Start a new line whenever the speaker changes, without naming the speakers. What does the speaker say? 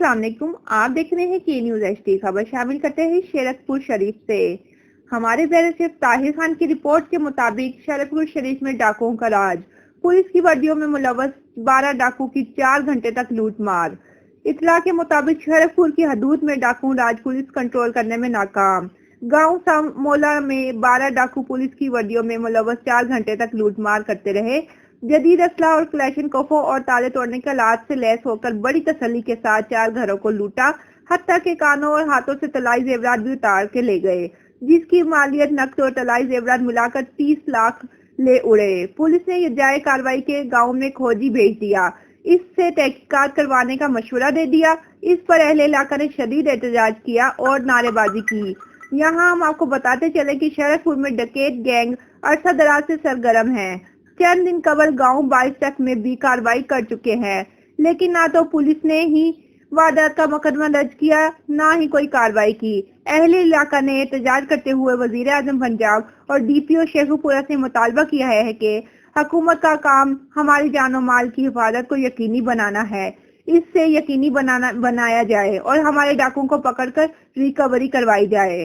अस्सलाम वालेकुम। आप देख रहे हैं के न्यूज HD। खबर शामिल करते हैं शेरतपुर शरीफ से। हमारे ब्यूरो चीफ ताहिर खान की रिपोर्ट के मुताबिक शेरतपुर शरीफ में डाकुओं का राज। पुलिस की वर्दियों में मुलव्वस 12 डाकू की 4 घंटे तक लूट मार। इतला के मुताबिक शेरतपुर की हदूद में डाकू राज पुलिस कंट्रोल करने में नाकाम। गांव सामोला में 12 डाकू पुलिस की वर्दियों में मुलव्वस 4 घंटे तक लूट मार करते रहे। जदीद असला और क्लैशनकोफों और ताले तोड़ने के आलात से लैस होकर बड़ी तसल्ली के साथ 4 घरों को लूटा। हत्या के कानों और हाथों से तलाई जेवरात भी उतार के ले गए, जिसकी मालियत नकद और तलाई जेवरात मिलाकर 30 लाख ले उड़े। पुलिस ने जाए कार्रवाई के गांव में खोजी भेज दिया, इससे तहकीकात करवाने का मशवरा दे दिया। इस पर अहले इलाका ने शदीद एहतजाज किया और नारेबाजी की। यहाँ हम आपको बताते चले कि शेरतपुर में डकैत गैंग अरसा दराज से सरगर्म है। चंद दिन कबल गांव 22 तक में भी कार्रवाई कर चुके हैं, लेकिन ना तो पुलिस ने ही वारदात का मुकदमा दर्ज किया, ना ही कोई कार्रवाई की। अहले इलाका ने एहतजाज करते हुए वजीर आजम पंजाब और DPO शेखुपुरा से मुतालबा किया है कि हुकूमत का काम हमारी जान और माल की हिफाजत को यकीनी बनाना है। इससे यकीनी बनाया जाए और हमारे डाकुओं को पकड़कर रिकवरी करवाई जाए।